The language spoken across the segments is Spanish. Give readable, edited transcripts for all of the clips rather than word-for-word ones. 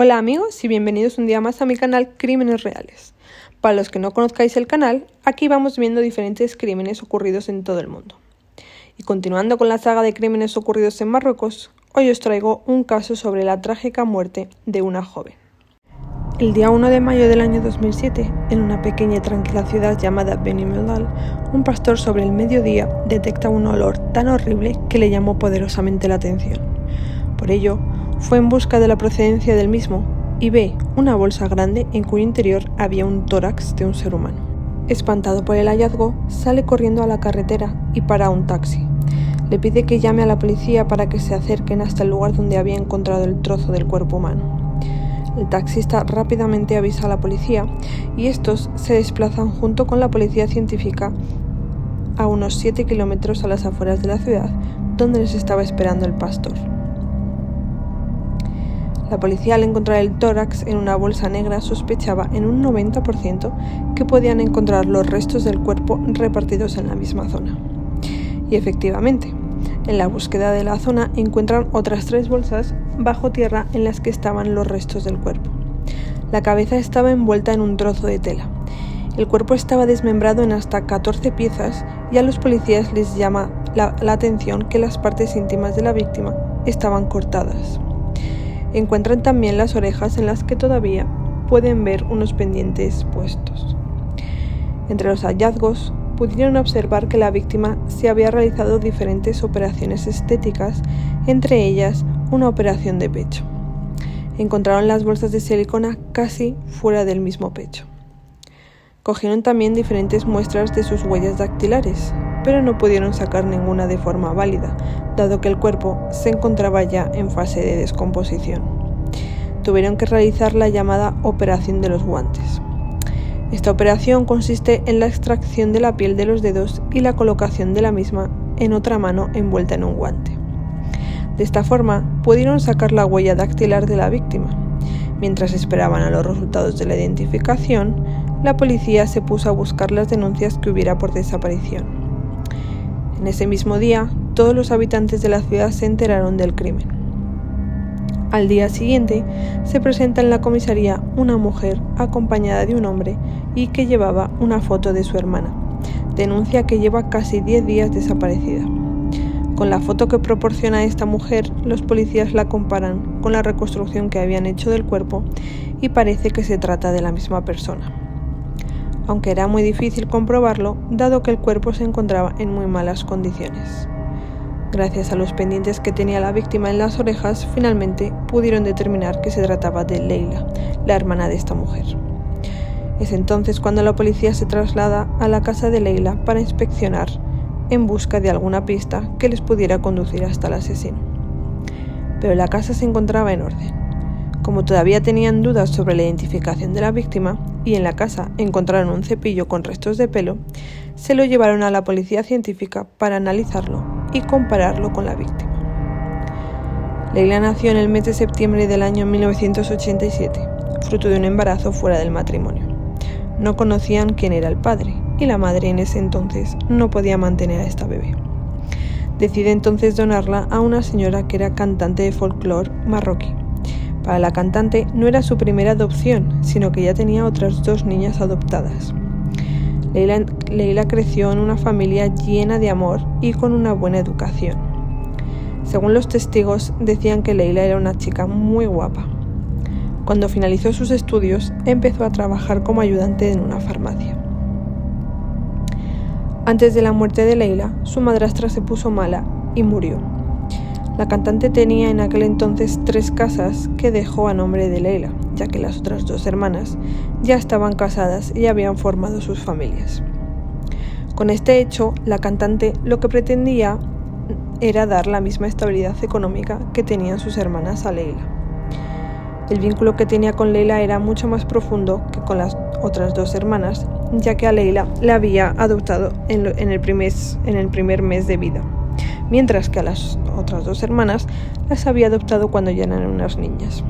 Hola amigos y bienvenidos un día más a mi canal Crímenes Reales. Para los que no conozcáis el canal, aquí vamos viendo diferentes crímenes ocurridos en todo el mundo. Y continuando con la saga de crímenes ocurridos en Marruecos, hoy os traigo un caso sobre la trágica muerte de una joven. El día 1 de mayo del año 2007, en una pequeña y tranquila ciudad llamada Beni Mellal, un pastor sobre el mediodía detecta un olor tan horrible que le llamó poderosamente la atención. Por ello, fue en busca de la procedencia del mismo y ve una bolsa grande en cuyo interior había un tórax de un ser humano. Espantado por el hallazgo, sale corriendo a la carretera y para un taxi. Le pide que llame a la policía para que se acerquen hasta el lugar donde había encontrado el trozo del cuerpo humano. El taxista rápidamente avisa a la policía y estos se desplazan junto con la policía científica a unos 7 kilómetros a las afueras de la ciudad, donde les estaba esperando el pastor. La policía, al encontrar el tórax en una bolsa negra, sospechaba en un 90% que podían encontrar los restos del cuerpo repartidos en la misma zona. Y efectivamente, en la búsqueda de la zona encuentran otras 3 bolsas bajo tierra en las que estaban los restos del cuerpo. La cabeza estaba envuelta en un trozo de tela. El cuerpo estaba desmembrado en hasta 14 piezas y a los policías les llama la atención que las partes íntimas de la víctima estaban cortadas. Encuentran también las orejas en las que todavía pueden ver unos pendientes puestos. Entre los hallazgos, pudieron observar que la víctima se había realizado diferentes operaciones estéticas, entre ellas una operación de pecho. Encontraron las bolsas de silicona casi fuera del mismo pecho. Cogieron también diferentes muestras de sus huellas dactilares, pero no pudieron sacar ninguna de forma válida, dado que el cuerpo se encontraba ya en fase de descomposición. Tuvieron que realizar la llamada operación de los guantes. Esta operación consiste en la extracción de la piel de los dedos y la colocación de la misma en otra mano envuelta en un guante. De esta forma, pudieron sacar la huella dactilar de la víctima. Mientras esperaban a los resultados de la identificación, la policía se puso a buscar las denuncias que hubiera por desaparición. En ese mismo día, todos los habitantes de la ciudad se enteraron del crimen. Al día siguiente, se presenta en la comisaría una mujer acompañada de un hombre y que llevaba una foto de su hermana. Denuncia que lleva casi 10 días desaparecida. Con la foto que proporciona esta mujer, los policías la comparan con la reconstrucción que habían hecho del cuerpo y parece que se trata de la misma persona. Aunque era muy difícil comprobarlo, dado que el cuerpo se encontraba en muy malas condiciones. Gracias a los pendientes que tenía la víctima en las orejas, finalmente pudieron determinar que se trataba de Leila, la hermana de esta mujer. Es entonces cuando la policía se traslada a la casa de Leila para inspeccionar en busca de alguna pista que les pudiera conducir hasta el asesino. Pero la casa se encontraba en orden. Como todavía tenían dudas sobre la identificación de la víctima y en la casa encontraron un cepillo con restos de pelo, se lo llevaron a la policía científica para analizarlo y compararlo con la víctima. Leila nació en el mes de septiembre del año 1987, fruto de un embarazo fuera del matrimonio. No conocían quién era el padre y la madre en ese entonces no podía mantener a esta bebé. Decide entonces donarla a una señora que era cantante de folclore marroquí. Para la cantante no era su primera adopción, sino que ya tenía otras 2 niñas adoptadas. Leila creció en una familia llena de amor y con una buena educación. Según los testigos, decían que Leila era una chica muy guapa. Cuando finalizó sus estudios, empezó a trabajar como ayudante en una farmacia. Antes de la muerte de Leila, su madrastra se puso mala y murió. La cantante tenía en aquel entonces 3 casas que dejó a nombre de Leila, ya que las otras 2 hermanas ya estaban casadas y habían formado sus familias. Con este hecho, la cantante lo que pretendía era dar la misma estabilidad económica que tenían sus hermanas a Leila. El vínculo que tenía con Leila era mucho más profundo que con las otras 2 hermanas, ya que a Leila la había adoptado en el primer mes de vida, mientras que a las otras 2 hermanas las había adoptado cuando ya eran unas niñas.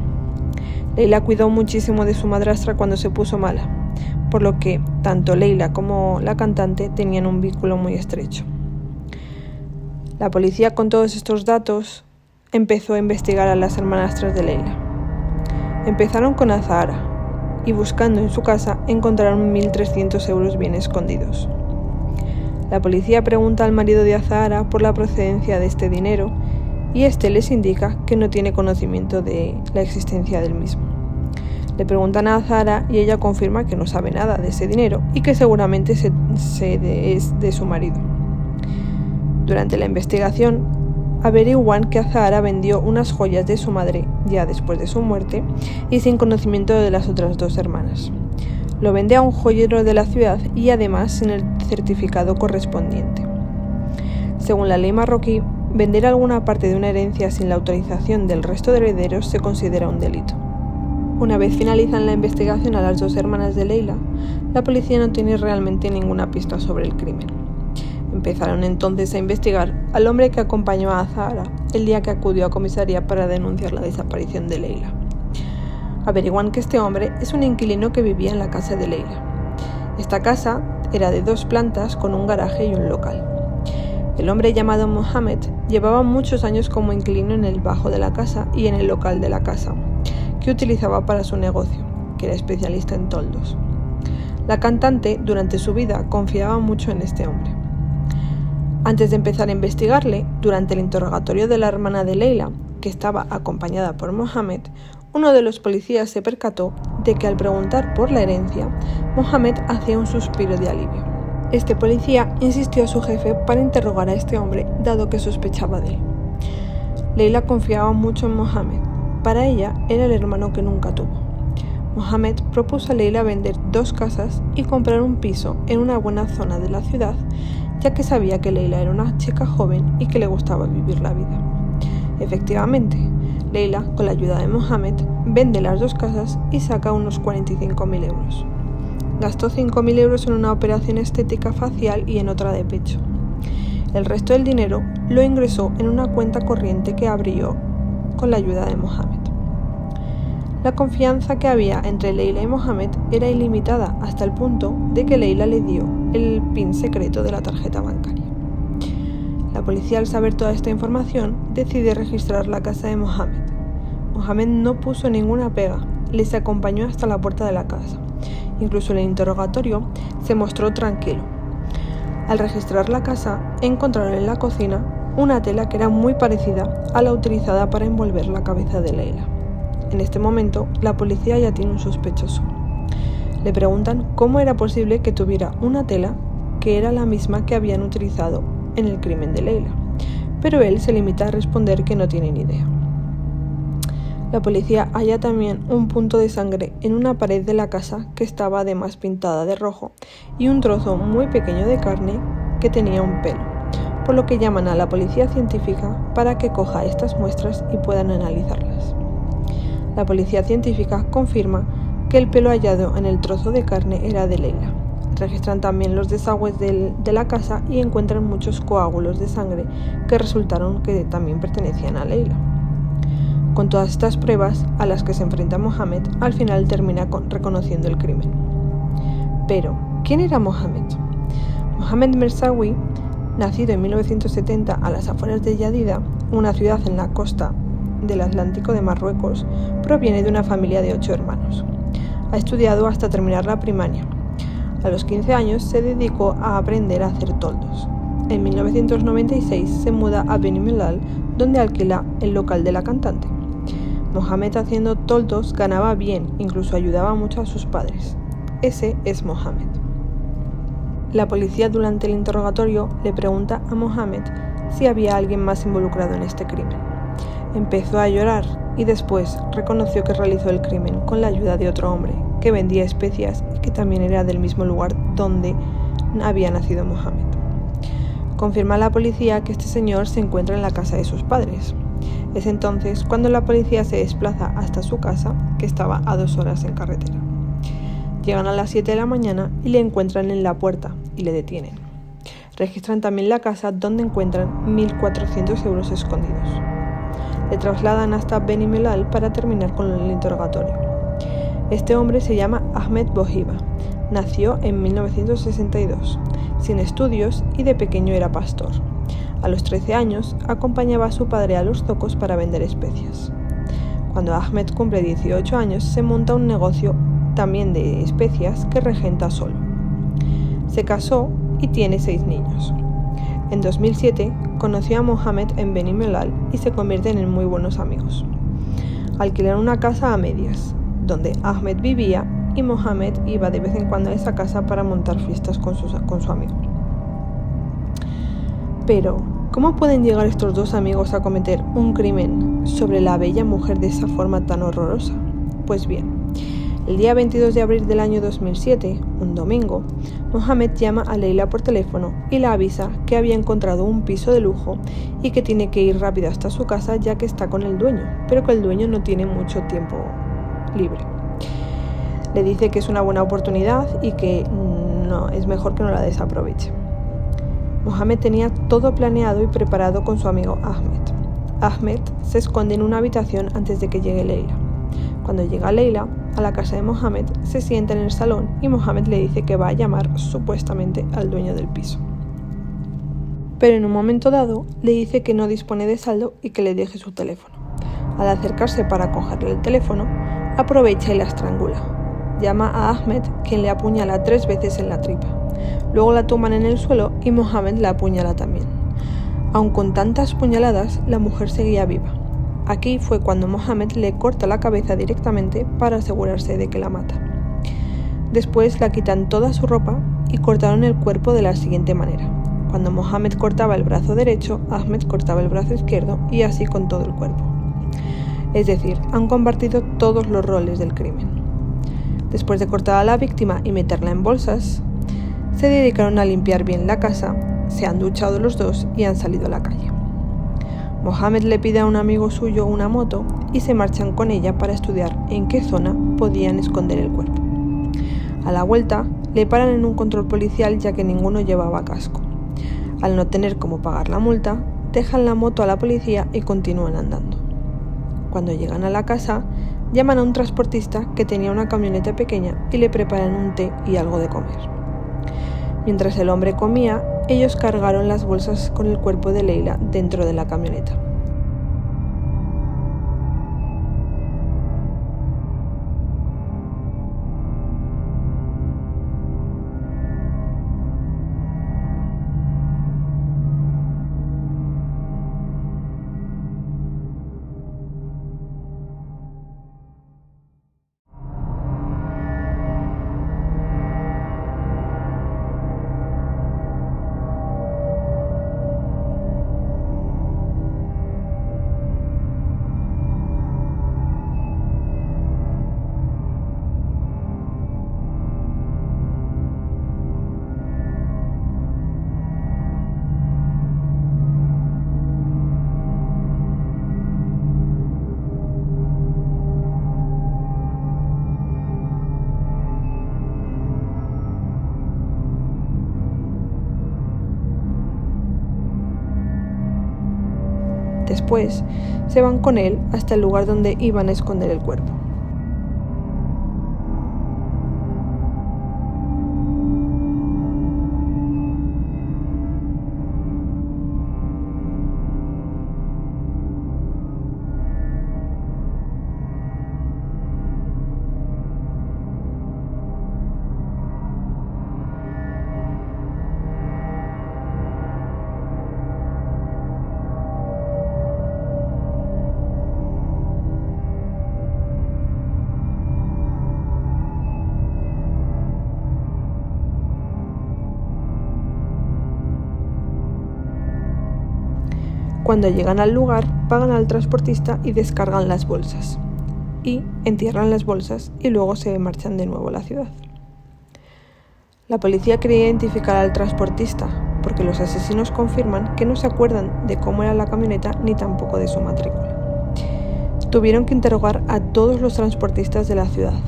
Leila cuidó muchísimo de su madrastra cuando se puso mala, por lo que tanto Leila como la cantante tenían un vínculo muy estrecho. La policía, con todos estos datos, empezó a investigar a las hermanastras de Leila. Empezaron con Azahara y buscando en su casa encontraron 1.300 euros bien escondidos. La policía pregunta al marido de Azahara por la procedencia de este dinero y este les indica que no tiene conocimiento de la existencia del mismo. Le preguntan a Azahara y ella confirma que no sabe nada de ese dinero y que seguramente es de su marido. Durante la investigación, averiguan que Azahara vendió unas joyas de su madre ya después de su muerte y sin conocimiento de las otras dos hermanas. Lo vende a un joyero de la ciudad y además sin el certificado correspondiente. Según la ley marroquí, vender alguna parte de una herencia sin la autorización del resto de herederos se considera un delito. Una vez finalizan la investigación a las dos hermanas de Leila, la policía no tiene realmente ninguna pista sobre el crimen. Empezaron entonces a investigar al hombre que acompañó a Azahara el día que acudió a comisaría para denunciar la desaparición de Leila. Averiguan que este hombre es un inquilino que vivía en la casa de Leila. Esta casa era de 2 plantas con un garaje y un local. El hombre llamado Mohamed llevaba muchos años como inquilino en el bajo de la casa y en el local de la casa, que utilizaba para su negocio, que era especialista en toldos. La cantante, durante su vida, confiaba mucho en este hombre. Antes de empezar a investigarle, durante el interrogatorio de la hermana de Leila, que estaba acompañada por Mohamed, uno de los policías se percató de que al preguntar por la herencia, Mohamed hacía un suspiro de alivio. Este policía insistió a su jefe para interrogar a este hombre, dado que sospechaba de él. Leila confiaba mucho en Mohamed. Para ella era el hermano que nunca tuvo. Mohamed propuso a Leila vender 2 casas y comprar un piso en una buena zona de la ciudad, ya que sabía que Leila era una chica joven y que le gustaba vivir la vida. Efectivamente, Leila, con la ayuda de Mohamed, vende las 2 casas y saca unos 45.000 euros. Gastó 5.000 euros en una operación estética facial y en otra de pecho. El resto del dinero lo ingresó en una cuenta corriente que abrió con la ayuda de Mohamed. La confianza que había entre Leila y Mohamed era ilimitada hasta el punto de que Leila le dio el PIN secreto de la tarjeta bancaria. La policía, al saber toda esta información, decide registrar la casa de Mohamed. Mohamed no puso ninguna pega, les acompañó hasta la puerta de la casa. Incluso en el interrogatorio se mostró tranquilo. Al registrar la casa, encontraron en la cocina una tela que era muy parecida a la utilizada para envolver la cabeza de Leila. En este momento, la policía ya tiene un sospechoso. Le preguntan cómo era posible que tuviera una tela que era la misma que habían utilizado en el crimen de Leila, pero él se limita a responder que no tiene ni idea. La policía halla también un punto de sangre en una pared de la casa que estaba además pintada de rojo y un trozo muy pequeño de carne que tenía un pelo, por lo que llaman a la policía científica para que coja estas muestras y puedan analizarlas. La policía científica confirma que el pelo hallado en el trozo de carne era de Leila. Registran también los desagües de la casa y encuentran muchos coágulos de sangre que resultaron que también pertenecían a Leila. Con todas estas pruebas a las que se enfrenta Mohamed, al final termina reconociendo el crimen. Pero, ¿quién era Mohamed? Mohamed Mersaoui, nacido en 1970 a las afueras de Yadida, una ciudad en la costa del Atlántico de Marruecos, proviene de una familia de 8 hermanos. Ha estudiado hasta terminar la primaria. A los 15 años se dedicó a aprender a hacer toldos. En 1996 se muda a Beni Mellal, donde alquila el local de la cantante. Mohamed, haciendo toldos, ganaba bien, incluso ayudaba mucho a sus padres. Ese es Mohamed. La policía, durante el interrogatorio, le pregunta a Mohamed si había alguien más involucrado en este crimen. Empezó a llorar y después reconoció que realizó el crimen con la ayuda de otro hombre que vendía especias y que también era del mismo lugar donde había nacido Mohamed. Confirma a la policía que este señor se encuentra en la casa de sus padres. Es entonces cuando la policía se desplaza hasta su casa, que estaba a 2 horas en carretera. Llegan a las 7 de la mañana y le encuentran en la puerta y le detienen. Registran también la casa, donde encuentran 1.400 euros escondidos. Le trasladan hasta Beni Mellal para terminar con el interrogatorio. Este hombre se llama Ahmed Bouhiba. Nació en 1962, sin estudios y de pequeño era pastor. A los 13 años acompañaba a su padre a los zocos para vender especias. Cuando Ahmed cumple 18 años, se monta un negocio también de especias que regenta solo. Se casó y tiene 6 niños. En 2007 conoció a Mohamed en Beni Mellal y se convierten en muy buenos amigos. Alquilaron una casa a medias, donde Ahmed vivía y Mohamed iba de vez en cuando a esa casa para montar fiestas con su amigo. Pero, ¿cómo pueden llegar estos dos amigos a cometer un crimen sobre la bella mujer de esa forma tan horrorosa? Pues bien, el día 22 de abril del año 2007, un domingo, Mohamed llama a Leila por teléfono y la avisa que había encontrado un piso de lujo y que tiene que ir rápido hasta su casa ya que está con el dueño, pero que el dueño no tiene mucho tiempo libre. Le dice que es una buena oportunidad y que no, es mejor que no la desaproveche. Mohamed tenía todo planeado y preparado con su amigo Ahmed. Ahmed se esconde en una habitación antes de que llegue Leila. Cuando llega Leila a la casa de Mohamed, se sienta en el salón y Mohamed le dice que va a llamar supuestamente al dueño del piso. Pero en un momento dado le dice que no dispone de saldo y que le deje su teléfono. Al acercarse para cogerle el teléfono, aprovecha y la estrangula. Llama a Ahmed, quien le apuñala 3 veces en la tripa. Luego la tumban en el suelo y Mohamed la apuñala también. Aun con tantas puñaladas, la mujer seguía viva. Aquí fue cuando Mohamed le corta la cabeza directamente para asegurarse de que la mata. Después la quitan toda su ropa y cortaron el cuerpo de la siguiente manera. Cuando Mohamed cortaba el brazo derecho, Ahmed cortaba el brazo izquierdo y así con todo el cuerpo. Es decir, han compartido todos los roles del crimen. Después de cortar a la víctima y meterla en bolsas, se dedicaron a limpiar bien la casa, se han duchado los dos y han salido a la calle. Mohamed le pide a un amigo suyo una moto y se marchan con ella para estudiar en qué zona podían esconder el cuerpo. A la vuelta, le paran en un control policial ya que ninguno llevaba casco. Al no tener cómo pagar la multa, dejan la moto a la policía y continúan andando. Cuando llegan a la casa, llaman a un transportista que tenía una camioneta pequeña y le preparan un té y algo de comer. Mientras el hombre comía, ellos cargaron las bolsas con el cuerpo de Leila dentro de la camioneta. Después, se van con él hasta el lugar donde iban a esconder el cuerpo. Cuando llegan al lugar, pagan al transportista y descargan las bolsas. Y entierran las bolsas y luego se marchan de nuevo a la ciudad. La policía quería identificar al transportista, porque los asesinos confirman que no se acuerdan de cómo era la camioneta ni tampoco de su matrícula. Tuvieron que interrogar a todos los transportistas de la ciudad,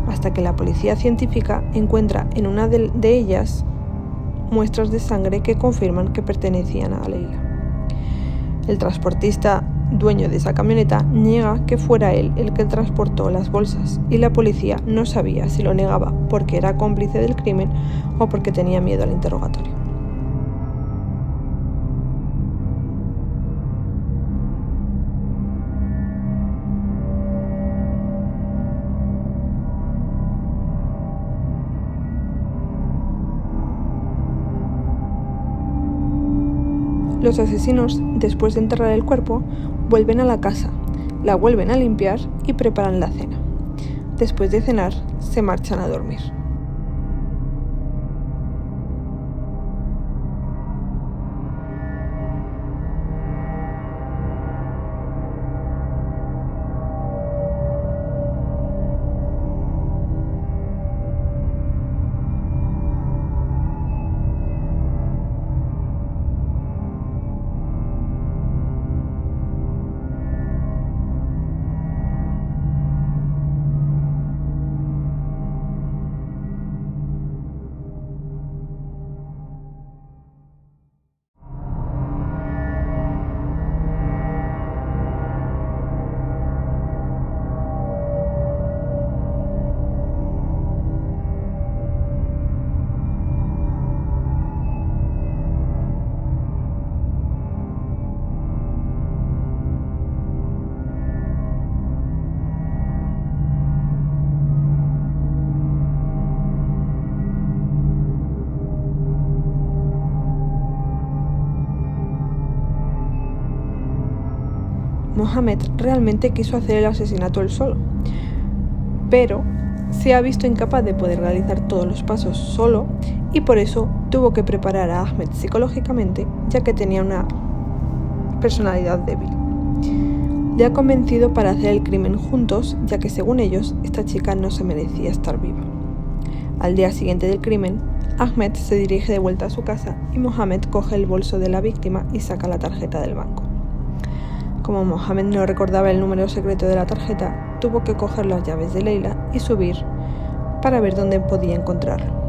hasta que la policía científica encuentra en una de ellas muestras de sangre que confirman que pertenecían a Leila. El transportista dueño de esa camioneta niega que fuera él el que transportó las bolsas y la policía no sabía si lo negaba porque era cómplice del crimen o porque tenía miedo al interrogatorio. Los asesinos, después de enterrar el cuerpo, vuelven a la casa, la vuelven a limpiar y preparan la cena. Después de cenar, se marchan a dormir. Mohamed realmente quiso hacer el asesinato él solo, pero se ha visto incapaz de poder realizar todos los pasos solo y por eso tuvo que preparar a Ahmed psicológicamente, ya que tenía una personalidad débil. Le ha convencido para hacer el crimen juntos, ya que según ellos, esta chica no se merecía estar viva. Al día siguiente del crimen, Ahmed se dirige de vuelta a su casa y Mohamed coge el bolso de la víctima y saca la tarjeta del banco. Como Mohamed no recordaba el número secreto de la tarjeta, tuvo que coger las llaves de Leila y subir para ver dónde podía encontrarlo.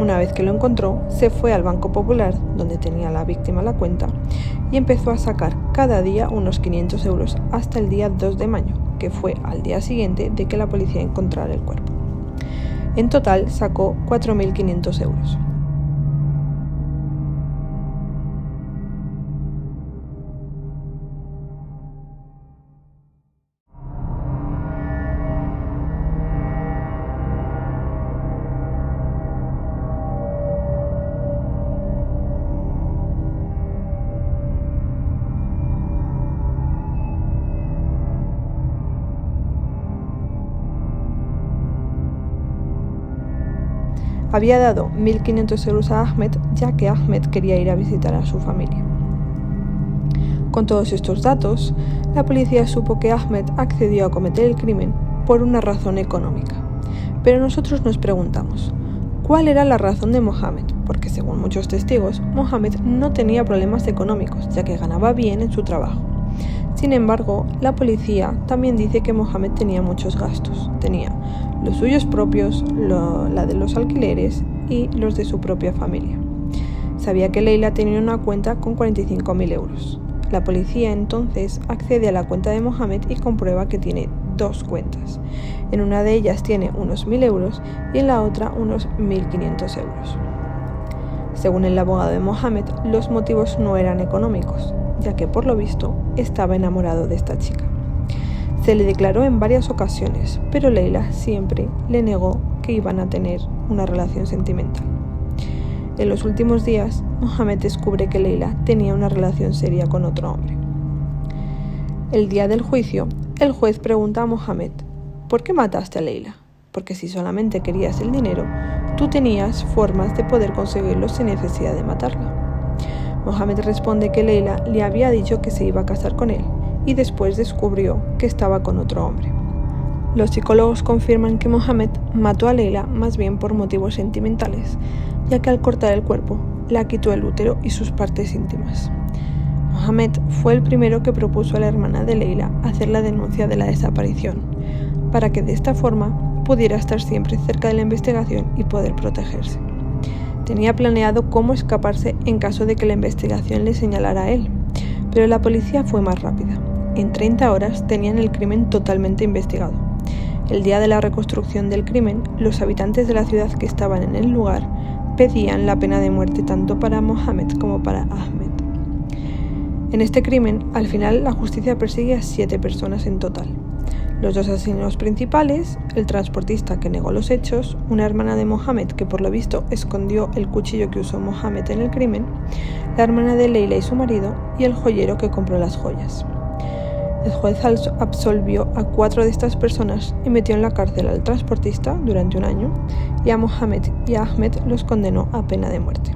Una vez que lo encontró, se fue al Banco Popular, donde tenía la víctima la cuenta, y empezó a sacar cada día unos 500 euros hasta el día 2 de mayo, que fue al día siguiente de que la policía encontrara el cuerpo. En total sacó 4.500 euros. Había dado 1.500 euros a Ahmed, ya que Ahmed quería ir a visitar a su familia. Con todos estos datos, la policía supo que Ahmed accedió a cometer el crimen por una razón económica. Pero nosotros nos preguntamos, ¿cuál era la razón de Mohamed? Porque según muchos testigos, Mohamed no tenía problemas económicos, ya que ganaba bien en su trabajo. Sin embargo, la policía también dice que Mohamed tenía muchos gastos. Tenía los suyos propios, la de los alquileres y los de su propia familia. Sabía que Leila tenía una cuenta con 45.000 euros. La policía entonces accede a la cuenta de Mohamed y comprueba que tiene dos cuentas. En una de ellas tiene unos 1.000 euros y en la otra unos 1.500 euros. Según el abogado de Mohamed, los motivos no eran económicos, ya que por lo visto estaba enamorado de esta chica. Se le declaró en varias ocasiones, pero Leila siempre le negó que iban a tener una relación sentimental. En los últimos días, Mohamed descubre que Leila tenía una relación seria con otro hombre. El día del juicio, el juez pregunta a Mohamed: ¿por qué mataste a Leila? Porque si solamente querías el dinero, tú tenías formas de poder conseguirlo sin necesidad de matarla. Mohamed responde que Leila le había dicho que se iba a casar con él y después descubrió que estaba con otro hombre. Los psicólogos confirman que Mohamed mató a Leila más bien por motivos sentimentales, ya que al cortar el cuerpo, la quitó el útero y sus partes íntimas. Mohamed fue el primero que propuso a la hermana de Leila hacer la denuncia de la desaparición, para que de esta forma pudiera estar siempre cerca de la investigación y poder protegerse. Tenía planeado cómo escaparse en caso de que la investigación le señalara a él, pero la policía fue más rápida. En 30 horas tenían el crimen totalmente investigado. El día de la reconstrucción del crimen, los habitantes de la ciudad que estaban en el lugar pedían la pena de muerte tanto para Mohamed como para Ahmed. En este crimen, al final, la justicia persigue a 7 personas en total. Los 2 asesinos principales, el transportista que negó los hechos, una hermana de Mohamed que por lo visto escondió el cuchillo que usó Mohamed en el crimen, la hermana de Leila y su marido y el joyero que compró las joyas. El juez absolvió a 4 de estas personas y metió en la cárcel al transportista durante 1 año, y a Mohamed y a Ahmed los condenó a pena de muerte.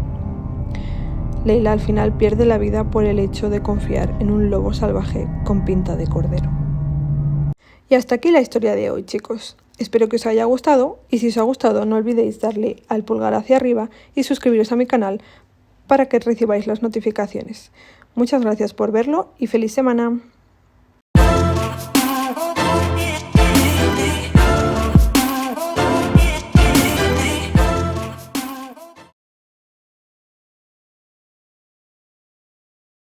Leila al final pierde la vida por el hecho de confiar en un lobo salvaje con pinta de cordero. Y hasta aquí la historia de hoy, chicos. Espero que os haya gustado, y si os ha gustado no olvidéis darle al pulgar hacia arriba y suscribiros a mi canal para que recibáis las notificaciones. Muchas gracias por verlo y feliz semana.